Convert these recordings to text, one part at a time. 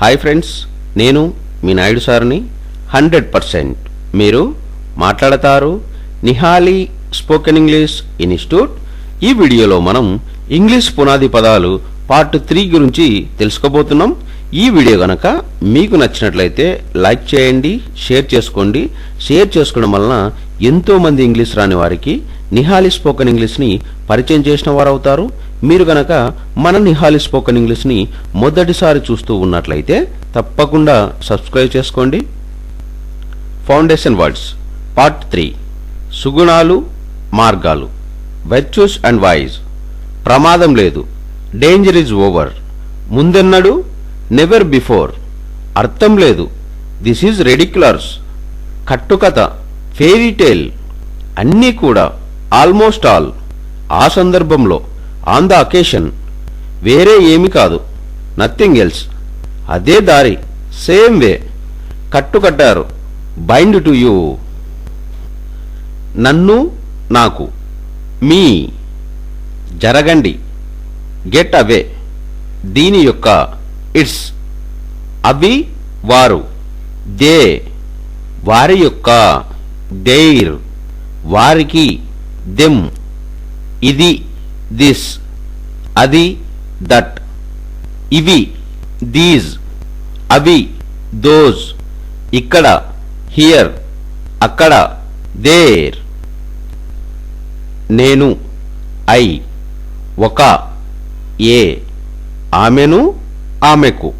Hi friends, నేను మీ నాయుడు సార్ని. 100% మీరు మాట్లాడతారు నిహాలి స్పోకెన్ ఇంగ్లీష్ ఇన్స్టిట్యూట్. ఈ వీడియోలో మనం ఇంగ్లీష్ పునాది పదాలు పార్ట్ 3 గురించి తెలుసుకోబోతున్నాం. ఈ వీడియో గనక మీకు నచ్చినట్లయితే లైక్ చేయండి, షేర్ చేసుకోండి. షేర్ చేసుకోవడం వలన ఎంతోమంది ఇంగ్లీష్ రాని వారికి నిహాలి స్పోకెన్ ఇంగ్లీష్ని పరిచయం చేసిన వారు అవుతారు. మీరు గనక మన నిహాలి స్పోకెన్ ఇంగ్లీష్ని మొదటిసారి చూస్తూ ఉన్నట్లయితే తప్పకుండా సబ్స్క్రైబ్ చేసుకోండి. Foundation words part 3. సుగుణాలు, మార్గాలు. Virtues and ways. ప్రమాదం లేదు. Danger is over. ముందెన్నడు. Never before. అర్థం లేదు. This is ridiculous. కట్టుకథ. Fairy tale. అన్నీ కూడా. Almost all. ఆ సందర్భంలో. On the occasion. వేరే ఏమి కాదు. Nothing else. అదే దారి. Same way. కట్టుకట్టారు. Bind to you. నన్ను, నాకు. మీ. జరగండి. Get away. దీని యొక్క. ఇట్స్. అవి, వారు. దే. వారి యొక్క. దేర్. వారికి. దెమ్. ఇది. దిస్. అది. దట్. ఇవి. దీస్. అవి. దోస్. ఇక్కడ. హియర్. అక్కడ. దేర్. నేను. ఐ. ఒక. ఏ. ఆమెను, ఆమెకు.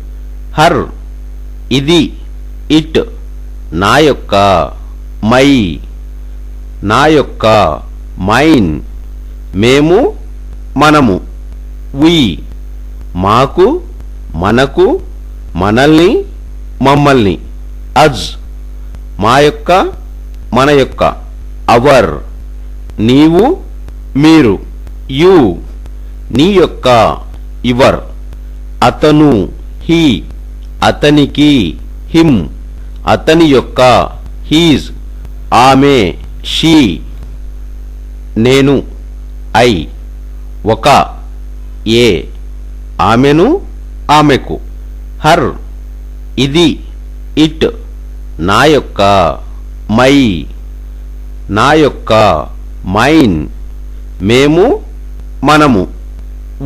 హర్. ఇది. ఇట్. నా యొక్క. మై. నా యొక్క. మైన్. మేము, మనము. వి. మాకు, మనకు, మనల్ని, మమ్మల్ని. అజ్. మా యొక్క, మన యొక్క. అవర్. నీవు, మీరు. యు. నీ యొక్క. యువర్. అతను. హీ. అతనికి. హిమ్. అతని యొక్క. హీజ్. ఆమె. షీ. నేను. ఐ. ఒక. ఏ. ఆమెను, ఆమెకు. హర్. ఇది. ఇట్. నా యొక్క. మై. నా యొక్క. మైన్. మేము, మనము.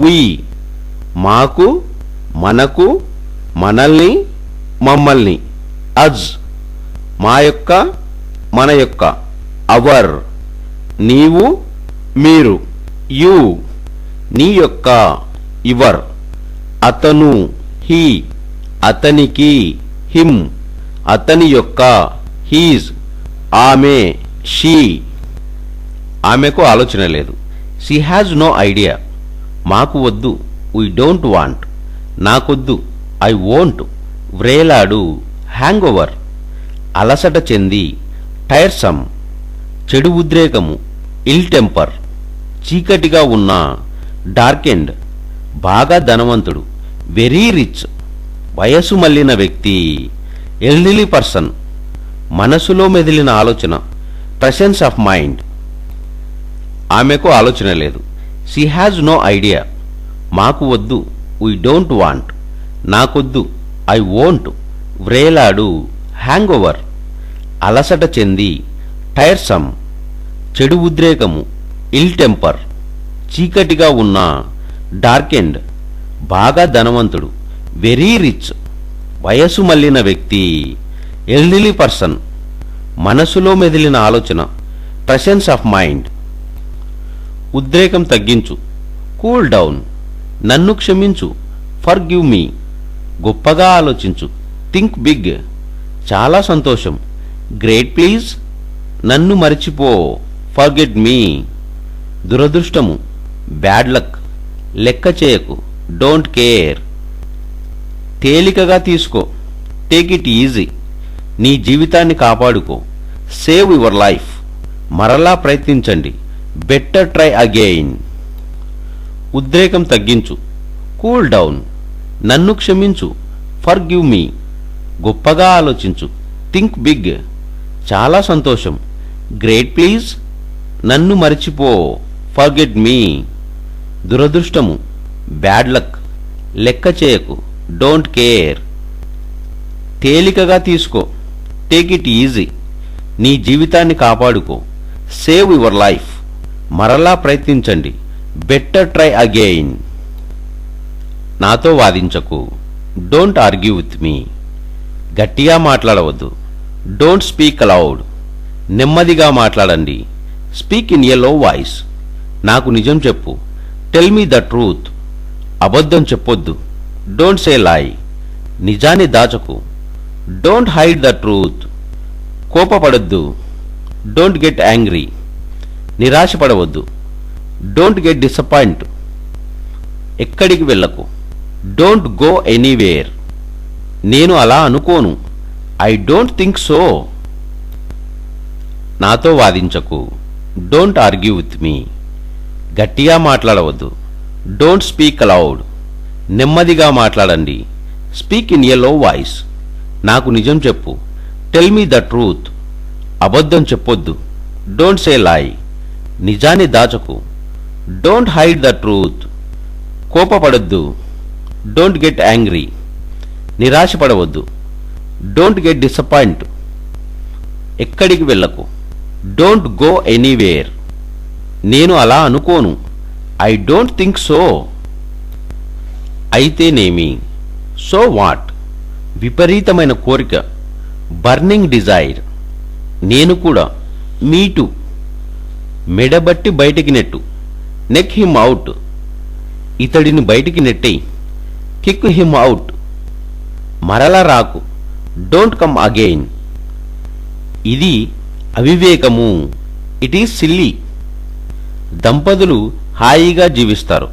వి. మాకు, మనకు, మనల్ని, మమ్మల్ని. అజ్. మా యొక్క, మన యొక్క. అవర్. నీవు, మీరు. యు. నీ యొక్క. యువర్. అతను. హీ. అతనికి. హిమ్. అతని యొక్క. హీజ్. ఆమె. షీ. ఆమెకు ఆలోచన లేదు. She has no idea. మాకు వద్దు. We don't want. నాకొద్దు. I won't. వ్రేలాడు. Hang over. అలసట చెంది. టైర్సమ్. చెడు ఉద్రేకము. ఇల్ టెంపర్. చీకటిగా ఉన్న. డార్కెండ్. బాగా ధనవంతుడు. Very rich. వయసు మళ్ళిన వ్యక్తి. Elderly person. మనసులో మెదిలిన ఆలోచన. Presence of mind. ఆమెకు ఆలోచన లేదు. She has no idea. మాకు వద్దు. We don't want. నాకొద్దు. I won't. వ్రేలాడు. Hang over. అలసట చెంది. టైర్సమ్. చెడు ఉద్రేకము. ఇల్ టెంపర్. చీకటిగా ఉన్న. డార్కెండ్. బాగా ధనవంతుడు. Very rich. వయసు మళ్ళిన వ్యక్తి. Elderly person. మనసులో మెదిలిన ఆలోచన. Presence of mind. ఉద్రేకం తగ్గించు. Cool down. నన్ను క్షమించు. Forgive me. గొప్పగా ఆలోచించు. Think big. చాలా సంతోషం. Great please. నన్ను మరిచిపో. Forget me. దురదృష్టము. Bad luck. లెక్క చేయకు. Don't care. తేలికగా తీసుకో. Take it easy. నీ జీవితాన్ని కాపాడుకో. Save your life. మరలా ప్రయత్నించండి. Better try again. ఉద్రేకం తగ్గించు. Cool down. నన్ను క్షమించు. Forgive me. గొప్పగా ఆలోచించు. Think big. చాలా సంతోషం. Great please. నన్ను మరిచిపో. Forget me. దురదృష్టము. Bad luck. లెక్క చేయకు. Don't care. తేలికగా తీసుకో. Take it easy. నీ జీవితాన్ని కాపాడుకో. Save your life. మరలా ప్రయత్నించండి. Better try again. నాతో వాదించకు. Don't argue with me. గట్టిగా మాట్లాడవద్దు. Don't speak allowed. నెమ్మదిగా మాట్లాడండి. స్పీక్ ఇన్ ఎ లో వాయిస్. నాకు నిజం చెప్పు. Tell me the truth. అబద్ధం చెప్పొద్దు. Don't say lie. నిజాన్ని దాచకు. Don't hide the truth. కోపపడొద్దు. Don't get angry. నిరాశపడవద్దు. Don't get disappoint. ఎక్కడికి వెళ్ళకు. Don't go anywhere. నేను అలా అనుకోను. I don't think so. నాతో వాదించకు. Don't argue with me. గట్టిగా మాట్లాడవద్దు. Don't speak allowed. నెమ్మదిగా మాట్లాడండి. స్పీక్ ఇన్ ఎ లో వాయిస్. నాకు నిజం చెప్పు. Tell me the truth. అబద్ధం చెప్పొద్దు. Don't say lie. నిజాన్ని దాచకు. Don't hide the truth. కోపపడొద్దు. Don't get angry. నిరాశపడవద్దు. Don't get disappoint. ఎక్కడికి వెళ్ళకు. Don't go anywhere. నేను అలా అనుకోను. I don't think so. అయితేనేమి. So what. విపరీతమైన కోరిక. Burning desire. నేను కూడా. Me too. మెడబట్టి బయటికి నెట్టు. Neck him out. ఇతడిని బయటికి నెట్టేయి. Kick him out. మరల రాకు. Don't come again. ఇది అవివేకము. It is silly. దంపతులు హాయిగా జీవిస్తారు.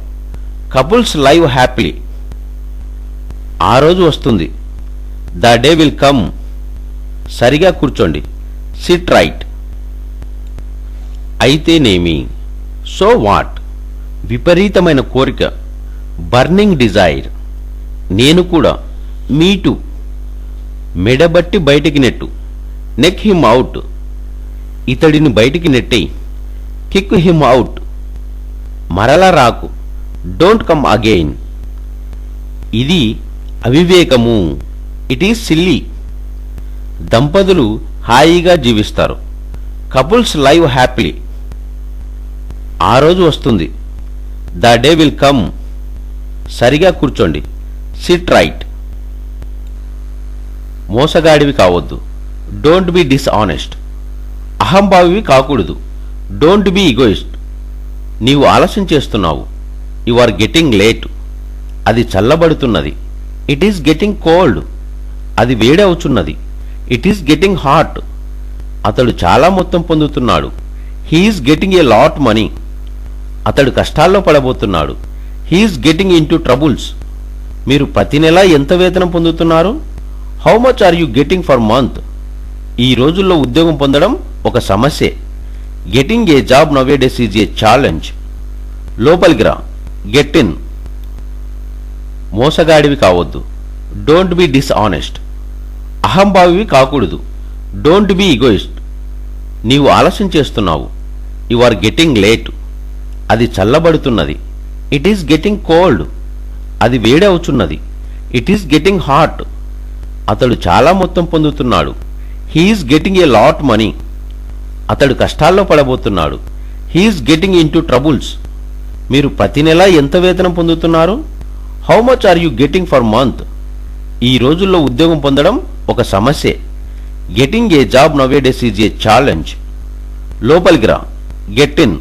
Couples live happily. ఆ రోజు వస్తుంది. The day will come. సరిగా కూర్చోండి. Sit right. అయితేనేమి. So what. విపరీతమైన కోరిక. Burning desire. నేను కూడా. Me too. మెడబట్టి బయటికి నెట్టు. Neck him out. ఇతడిని బయటికి నెట్టేయి. Kick him out. మరల రాకు. Don't come again. ఇది అవివేకము. It is silly. దంపతులు హాయిగా జీవిస్తారు. Couples live happily. ఆ రోజు వస్తుంది. The day will come. సరిగా కూర్చోండి. Sit right. మోసగాడివి కావద్దు. Don't be dishonest. అహంభావివి కాకూడదు. Don't be egoist. నీవు ఆలస్యం చేస్తున్నావు. You are getting late. అది చల్లబడుతున్నది. It is getting cold. అది వేడవుచున్నది. It is getting hot. అతడు చాలా మొత్తం పొందుతున్నాడు. He is getting a lot money. అతడు కష్టాల్లో పడబోతున్నాడు. He is getting into troubles. మీరు ప్రతి నెల ఎంత వేతనం పొందుతున్నారు? How much are you getting for month? ఈ రోజుల్లో ఉద్యోగం పొందడం ఒక సమస్యే. Getting a job nowadays is a challenge. లోపలికి రా. Get in. మోసగాడివి కావద్దు. Don't be dishonest. అహంభావివి కాకూడదు. Don't be egoist. నీవు ఆలస్యం చేస్తున్నావు. You are getting late. అది చల్లబడుతున్నది. It is getting cold. అది వేడవుచున్నది. It is getting hot. అతడు చాలా మొత్తం పొందుతున్నాడు. He is getting a lot money. అతడు కష్టాల్లో పడబోతున్నాడు. He is getting into troubles. మీరు ప్రతి నెల ఎంత వేతనం పొందుతున్నారు? How much are you getting for month? ఈ రోజుల్లో ఉద్యోగం పొందడం ఒక సమస్యే. Getting a job nowadays is a challenge. లోపలికి రా. Get in.